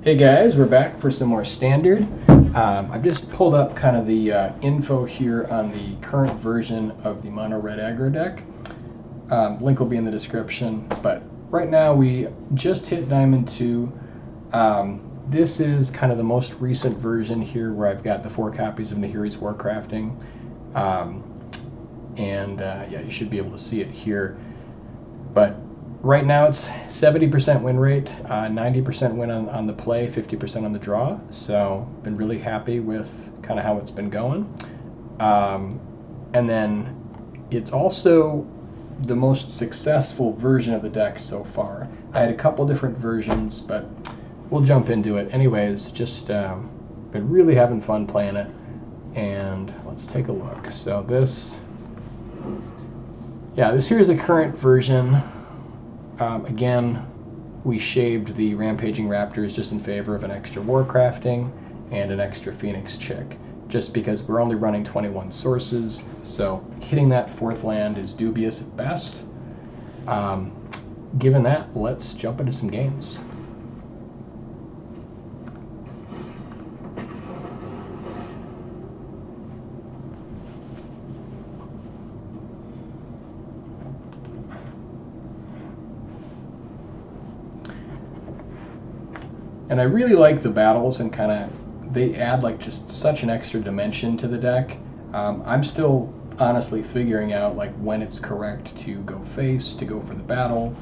Hey guys, we're back for some more standard. I've just pulled up kind of the info here on the current version of the Monored Aggro deck. Link will be in the description, but right now we just hit Diamond 2. This is kind of the most recent version here where I've got the 4 copies of Nahiri's Warcrafting. Yeah, you should be able to see it here. But right now it's 70% win rate, 90% win on the play, 50% on the draw. So been really happy with kind of how it's been going. And then it's also the most successful version of the deck so far. I had a couple different versions, but we'll jump into it. Anyways, just been really having fun playing it. And let's take a look. So this here is the current version. Again, we shaved the Rampaging Raptors just in favor of an extra Warcrafting and an extra Phoenix Chick, just because we're only running 21 sources, so hitting that 4th land is dubious at best. Given that, let's jump into some games. And I really like the battles, and kind of they add like just such an extra dimension to the deck. I'm still honestly figuring out like when it's correct to go face, to go for the battle.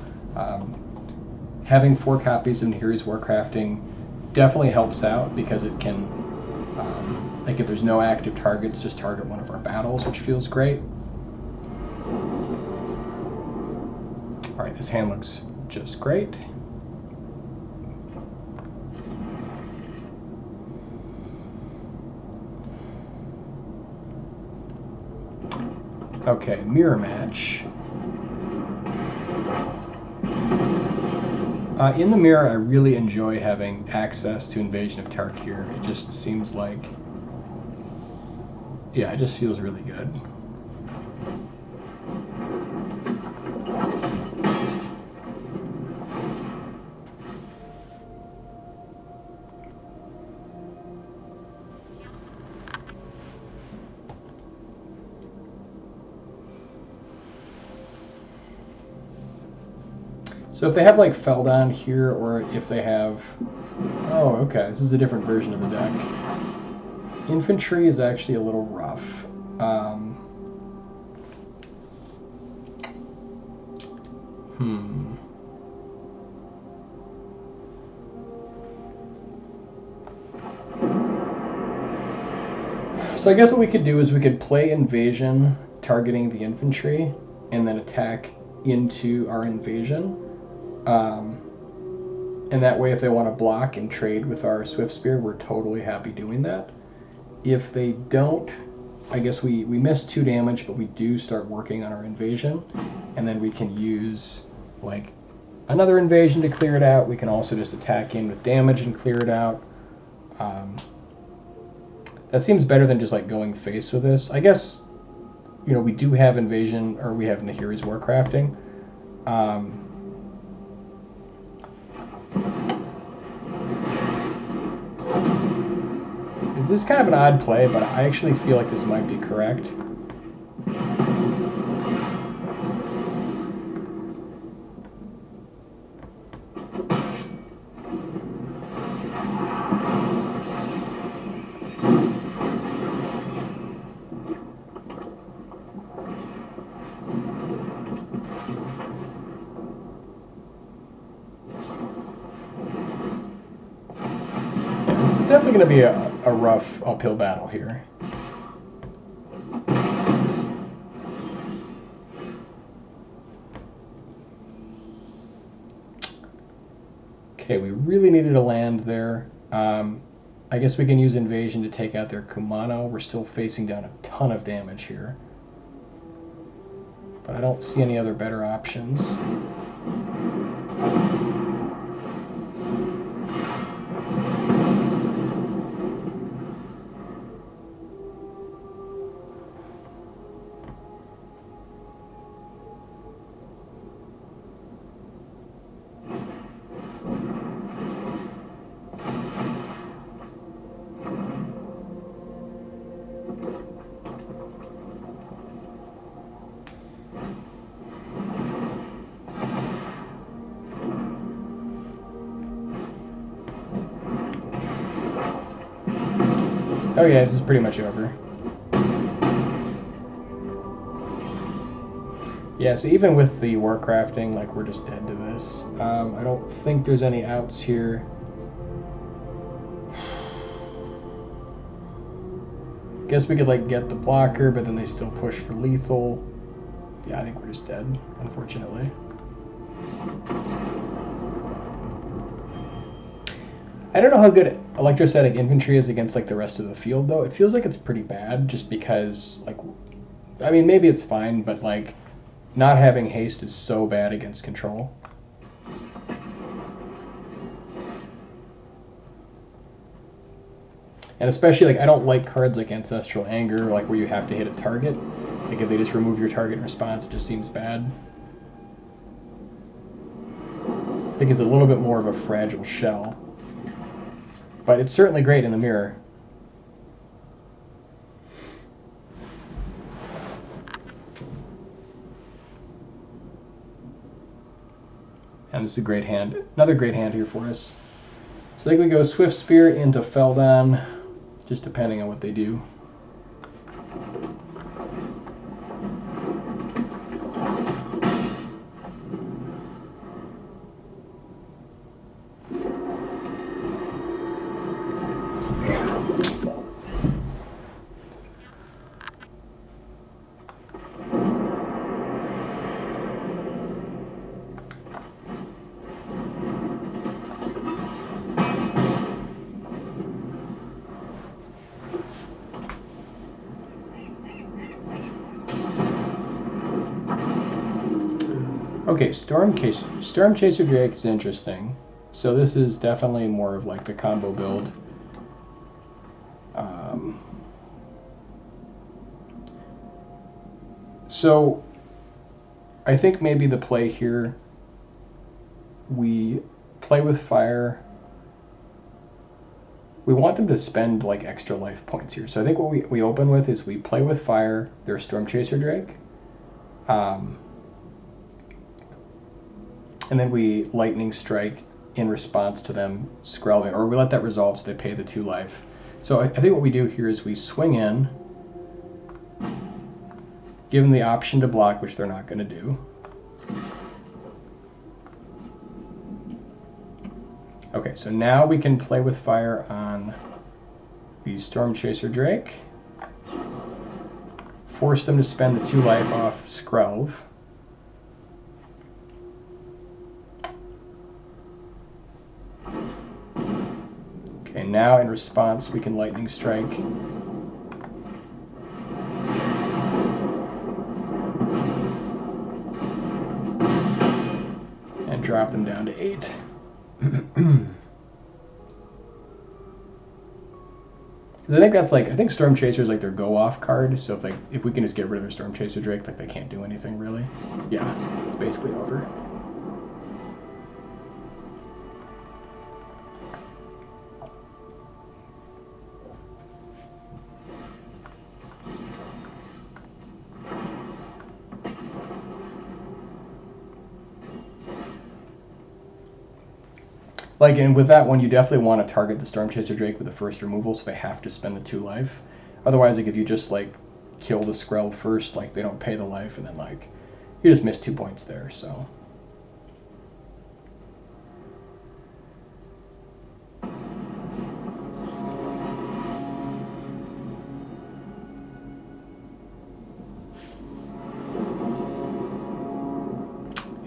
Having 4 copies of Nahiri's Warcrafting definitely helps out, because it can, like if there's no active targets, just target one of our battles, which feels great. Alright, this hand looks just great. Okay, mirror match. In the mirror, I really enjoy having access to Invasion of Tarkir. It just seems like, yeah, it just feels really good. So if they have like Feldon here, or if they have, oh okay, this is a different version of the deck. Infantry is actually a little rough. So I guess what we could do is we could play Invasion, targeting the infantry, and then attack into our Invasion. And that way, if they want to block and trade with our Swift Spear, we're totally happy doing that. If they don't, I guess we miss 2 damage, but we do start working on our Invasion, and then we can use like another Invasion to clear it out. We can also just attack in with damage and clear it out. That seems better than just like going face with this. I guess, you know, we do have Invasion, or we have Nahiri's Warcrafting. This is kind of an odd play, but I actually feel like this might be correct. Definitely going to be a rough uphill battle here. Okay, we really needed a land there. I guess we can use Invasion to take out their Kumano. We're still facing down a ton of damage here, but I don't see any other better options. Oh yeah, this is pretty much over. Yeah, so even with the Warcrafting, like, we're just dead to this. I don't think there's any outs here. Guess we could, like, get the blocker, but then they still push for lethal. Yeah, I think we're just dead, unfortunately. I don't know how good electrostatic infantry is against, like, the rest of the field, though. It feels like it's pretty bad, just because, like, I mean, maybe it's fine, but, like, not having haste is so bad against control. And especially, like, I don't like cards like Ancestral Anger, like, where you have to hit a target. Like, if they just remove your target in response, it just seems bad. I think it's a little bit more of a fragile shell. But it's certainly great in the mirror. And this is a great hand. Another great hand here for us. So I think we go Swift Spear into Feldon, just depending on what they do. Okay, Storm Chaser Drake is interesting. So this is definitely more of like the combo build. So I think maybe the play here, we play with fire. We want them to spend like extra life points here. So I think what we open with is we play with fire, their Storm Chaser Drake. And then we Lightning Strike in response to them Skrelving, or we let that resolve so they pay the 2 life. So I think what we do here is we swing in, give them the option to block, which they're not going to do. Okay, so now we can play with fire on the Storm Chaser Drake, force them to spend the 2 life off Skrelv. Okay, now in response we can Lightning Strike. And drop them down to 8. Because I think that's like, I think Storm Chaser is like their go-off card, so if we can just get rid of their Storm Chaser Drake, like they can't do anything really. Yeah, it's basically over. Like, and with that one, you definitely want to target the Storm Chaser Drake with the first removal, so they have to spend the 2 life. Otherwise, like, if you just, like, kill the Skrelv first, like, they don't pay the life, and then, like, you just miss 2 points there, so.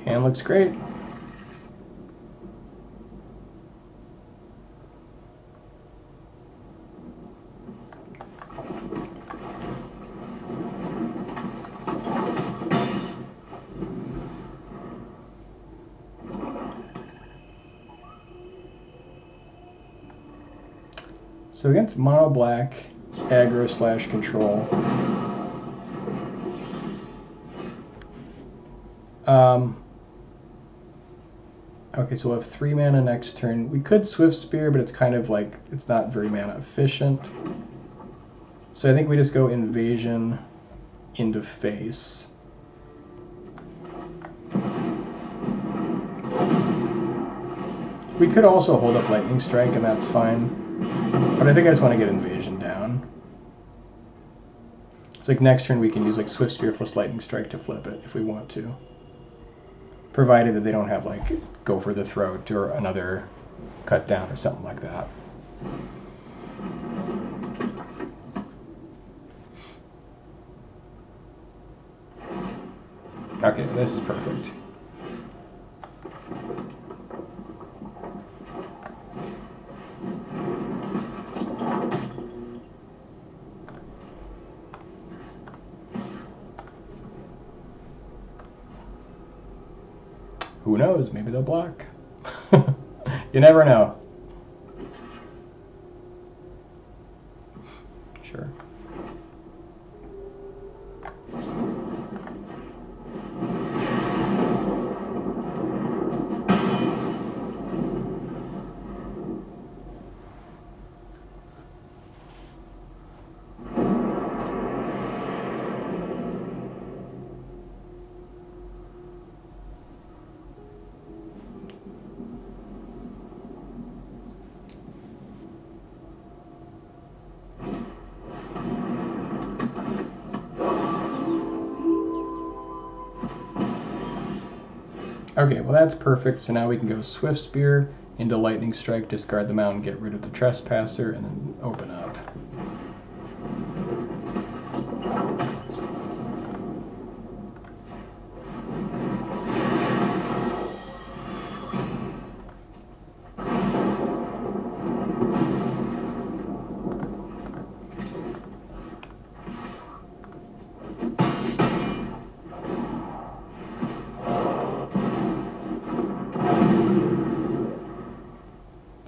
Hand looks great. So against mono black, aggro / control. Okay, so we'll have 3 mana next turn. We could Swift Spear, but it's kind of like, it's not very mana efficient. So I think we just go Invasion into face. We could also hold up Lightning Strike, and that's fine. But I think I just want to get Invasion down. It's like next turn we can use like Swift Spear plus Lightning Strike to flip it if we want to. Provided that they don't have like Go for the Throat or another cut down or something like that. Okay, this is perfect. Who knows? Maybe they'll block. You never know. Sure. Okay, well that's perfect. So now we can go Swift Spear into Lightning Strike, discard the mountain, get rid of the Trespasser, and then open up.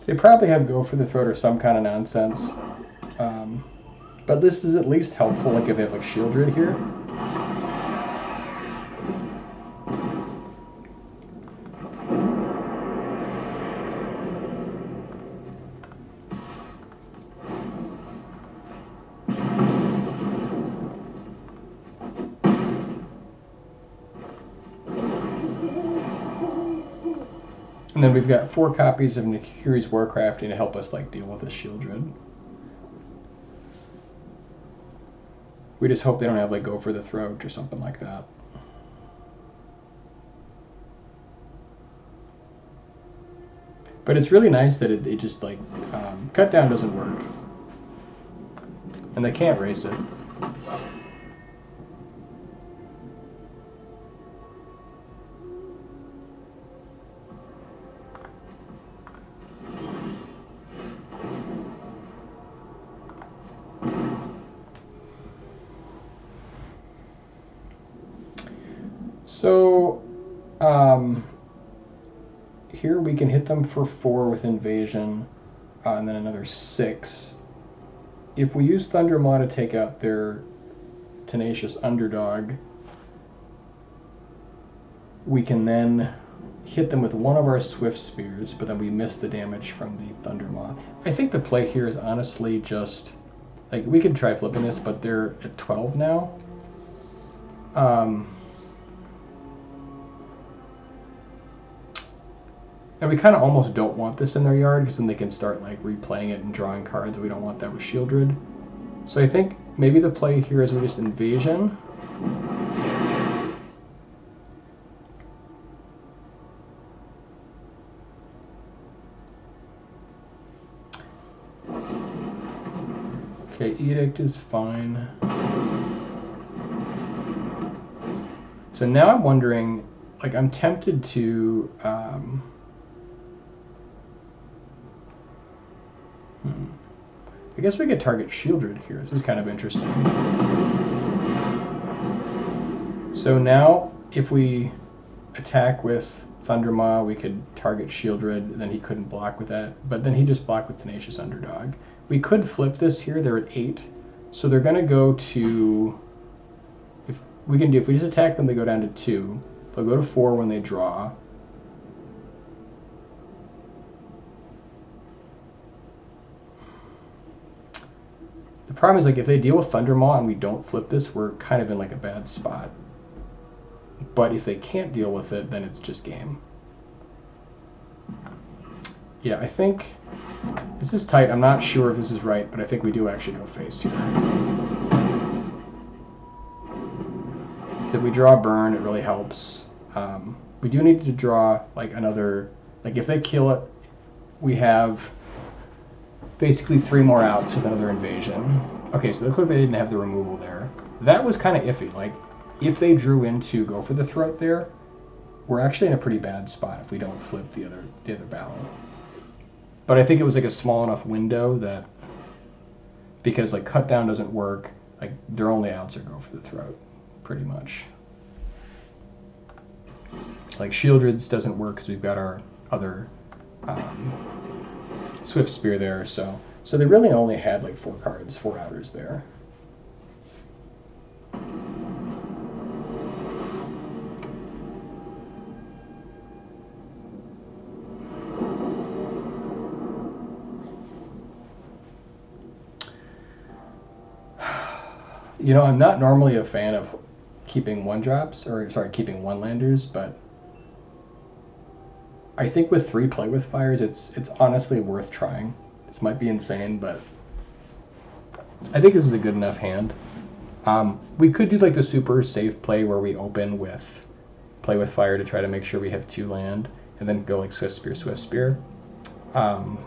They probably have Go for the Throat or some kind of nonsense. But this is at least helpful, like if they have like Shieldred here. And then we've got 4 copies of Nahiri's Warcrafting to help us like deal with the Shieldred. We just hope they don't have like Go for the Throat or something like that. But it's really nice that it just like cut down doesn't work, and they can't race it. So here we can hit them for 4 with Invasion, and then another 6. If we use Thundermaw to take out their Tenacious Underdog, we can then hit them with one of our Swift Spears, but then we miss the damage from the Thundermaw. I think the play here is honestly just, like, we could try flipping this, but they're at 12 now. And we kind of almost don't want this in their yard, because then they can start like replaying it and drawing cards. We don't want that with Shieldred. So I think maybe the play here is we just Invasion. Okay, Edict is fine. So now I'm wondering, like, I'm tempted to I guess we could target Shieldred here. This is kind of interesting. So now, if we attack with Thundermaw, we could target Shieldred, and then he couldn't block with that. But then he just blocked with Tenacious Underdog. We could flip this here. They're at 8. So they're going to go to... If we just attack them, they go down to 2. They'll go to 4 when they draw. The problem is, like, if they deal with Thundermaw and we don't flip this, we're kind of in like a bad spot. But if they can't deal with it, then it's just game. Yeah, I think This is tight. I'm not sure if this is right, but I think we do actually go face here. So if we draw burn, it really helps. We do need to draw like another, like if they kill it, we have basically 3 more outs with another invasion. Okay, so it looks like they didn't have the removal there. That was kind of iffy. Like, if they drew in to go for the throat there, we're actually in a pretty bad spot if we don't flip the other battle. But I think it was like a small enough window that, because like cut down doesn't work, like their only outs are go for the throat, pretty much. Like Shieldred's doesn't work because we've got our other Swift Spear there, so they really only had like 4 cards, 4 outers there. You know, I'm not normally a fan of keeping 1-drops, or sorry, keeping 1-landers, but I think with 3 Play With Fires, it's honestly worth trying. This might be insane, but I think this is a good enough hand. We could do like the super safe play where we open with Play With Fire to try to make sure we have 2 land, and then go like Swift Spear, Swift Spear. And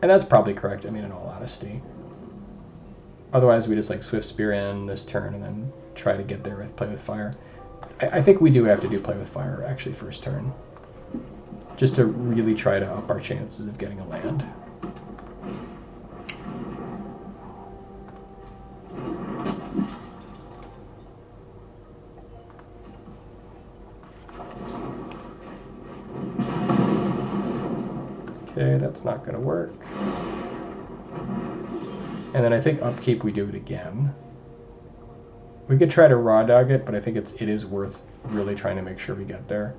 that's probably correct, I mean, in all honesty. Otherwise, we just like Swift Spear in this turn and then try to get there with Play With Fire. I think we do have to do Play With Fire actually first turn, just to really try to up our chances of getting a land. Okay, that's not going to work. And then I think upkeep we do it again. We could try to raw dog it, but I think it is worth really trying to make sure we get there.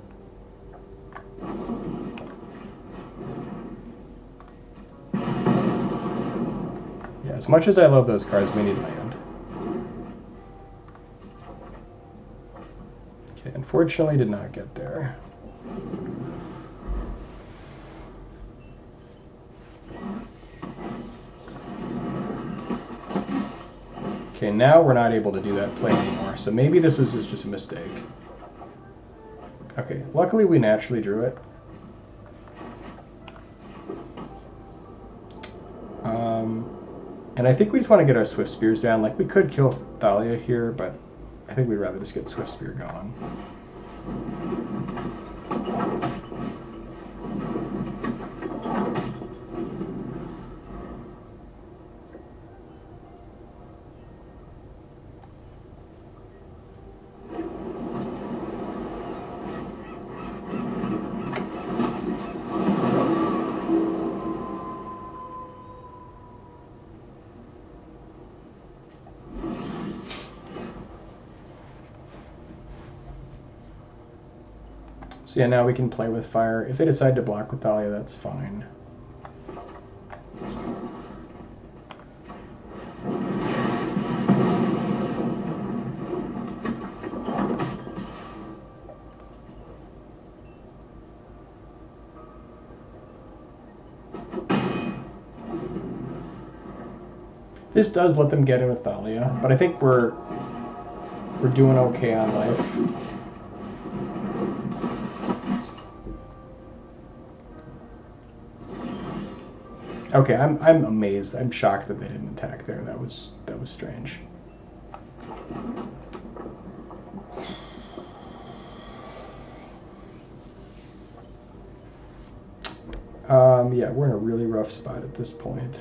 Yeah, as much as I love those cards, we need land. Okay, unfortunately did not get there. Okay, now we're not able to do that play anymore, so maybe this was just a mistake. Okay, luckily we naturally drew it. And I think we just want to get our Swift Spears down. Like, we could kill Thalia here, but I think we'd rather just get Swift Spear going. So yeah, now we can play with fire. If they decide to block with Thalia, that's fine. This does let them get in with Thalia, but I think we're doing okay on life. Okay, I'm amazed. I'm shocked that they didn't attack there. That was strange. Yeah, we're in a really rough spot at this point.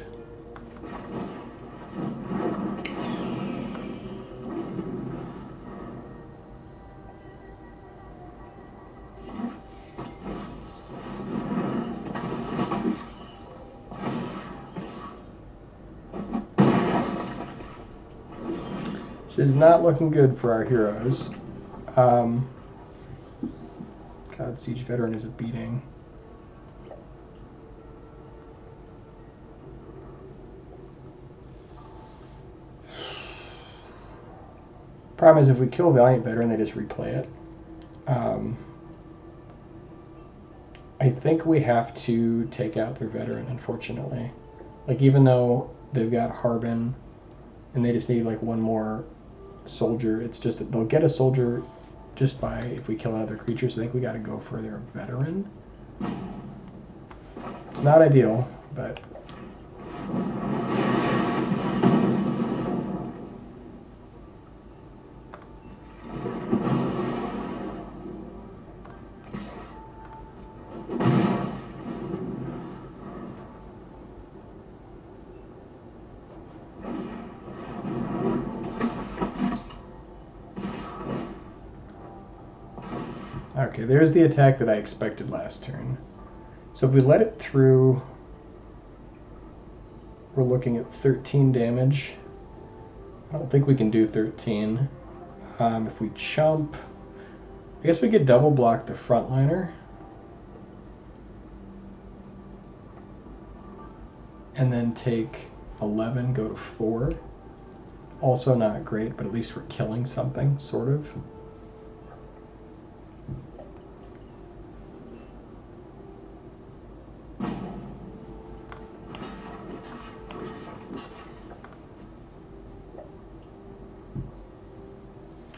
This is not looking good for our heroes. God, Siege Veteran is a beating. Problem is, if we kill Valiant Veteran, they just replay it. I think we have to take out their veteran, unfortunately. Like, even though they've got Harbin and they just need like one more soldier, it's just that they'll get a soldier just by if we kill another creature, so I think we got to go for their veteran. It's not ideal, but okay, there's the attack that I expected last turn. So if we let it through, we're looking at 13 damage. I don't think we can do 13. If we chump, I guess we could double block the frontliner. And then take 11, go to 4. Also not great, but at least we're killing something, sort of.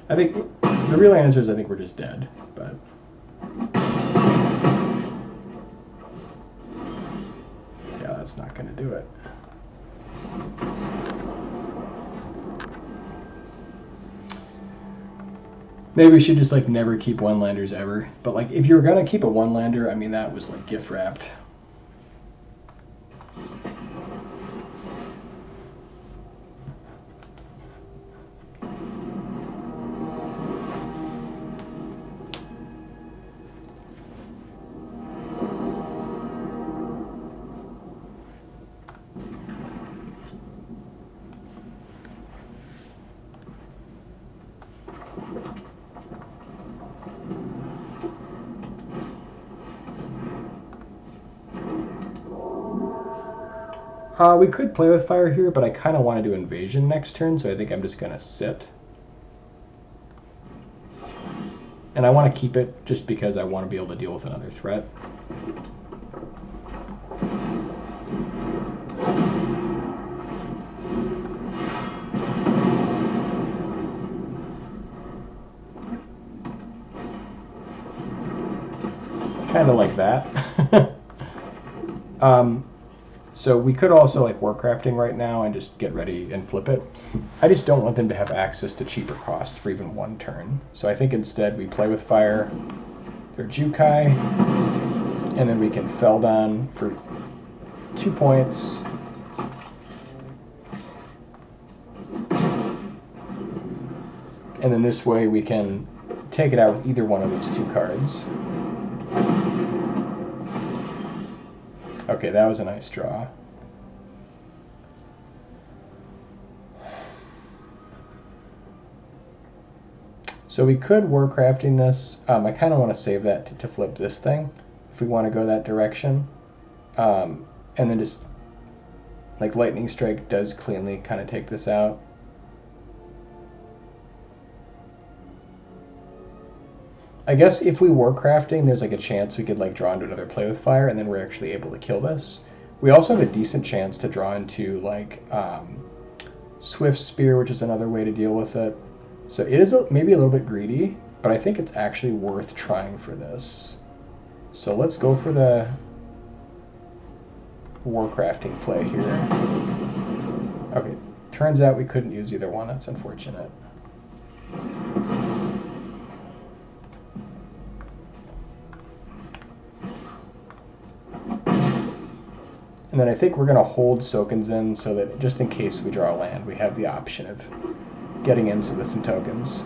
I think the real answer is I think we're just dead, but yeah, that's not going to do it. Maybe we should just like never keep one-landers ever. But like if you were going to keep a one-lander, I mean that was like gift wrapped. We could play with fire here, but I kind of want to do invasion next turn, so I think I'm just going to sit. And I want to keep it just because I want to be able to deal with another threat. Kind of like that. So we could also like Warcrafting right now and just get ready and flip it. I just don't want them to have access to cheaper costs for even one turn. So I think instead we play with fire, their Jukai, and then we can Feldon for 2 points. And then this way we can take it out with either one of these 2 cards. Okay, that was a nice draw. So we could Warcrafting this. I kind of want to save that to flip this thing, if we want to go that direction. And then just, like Lightning Strike does cleanly kind of take this out. I guess if we Warcrafting, there's like a chance we could like draw into another play with fire, and then we're actually able to kill this. We also have a decent chance to draw into like Swift Spear, which is another way to deal with it. So it is maybe a little bit greedy, but I think it's actually worth trying for this. So let's go for the Warcrafting play here. Okay, turns out we couldn't use either one. That's unfortunate. And then I think we're going to hold Sokenzen so that just in case we draw a land, we have the option of getting into with some tokens.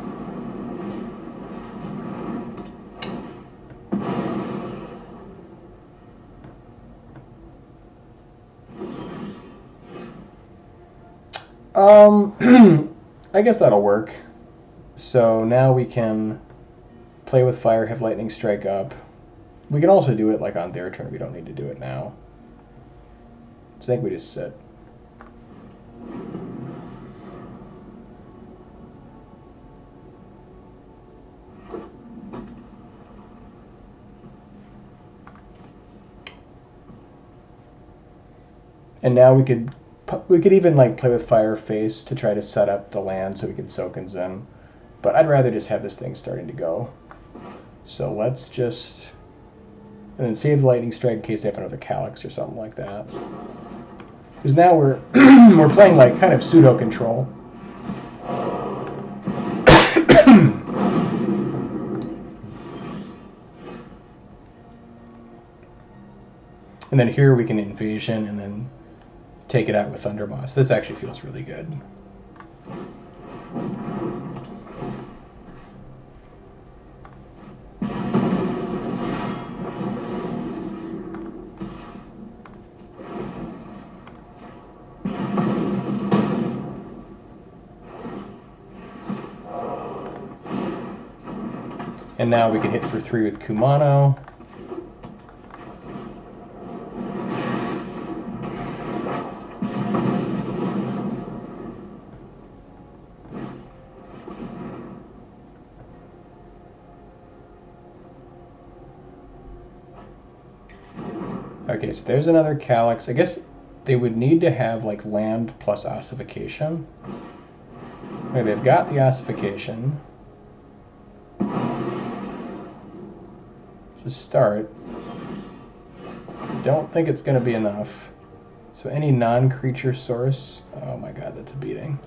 I guess that'll work. So now we can play with fire, have Lightning Strike up. We can also do it like on their turn. We don't need to do it now. So I think we just sit. And now we could even like play with Fireface to try to set up the land so we can soak in Zen. But I'd rather just have this thing starting to go. So let's just, and then save the Lightning Strike in case they have another Calyx or something like that. Because now we're we're playing like kind of pseudo control. And then here we can Invasion and then take it out with Thundermoss. This actually feels really good. And now we can hit for 3 with Kumano. Okay, so there's another Calyx. I guess they would need to have like land plus ossification. Okay, they've got the ossification. To start, don't think it's going to be enough. So any non-creature source, oh my god, that's a beating.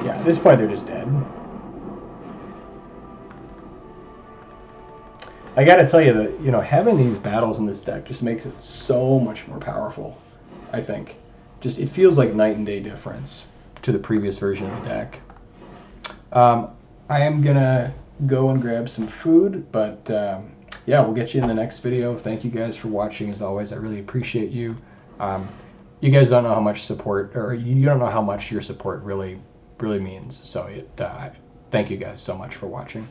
Yeah, at this point they're just dead. I gotta tell you that, you know, having these battles in this deck just makes it so much more powerful, I think. Just, it feels like night and day difference to the previous version of the deck. I am gonna go and grab some food, but yeah, we'll get you in the next video. Thank you guys for watching as always. I really appreciate you. You guys don't know how much support, or you don't know how much your support really means. So thank you guys so much for watching.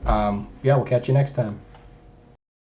Yeah, we'll catch you next time.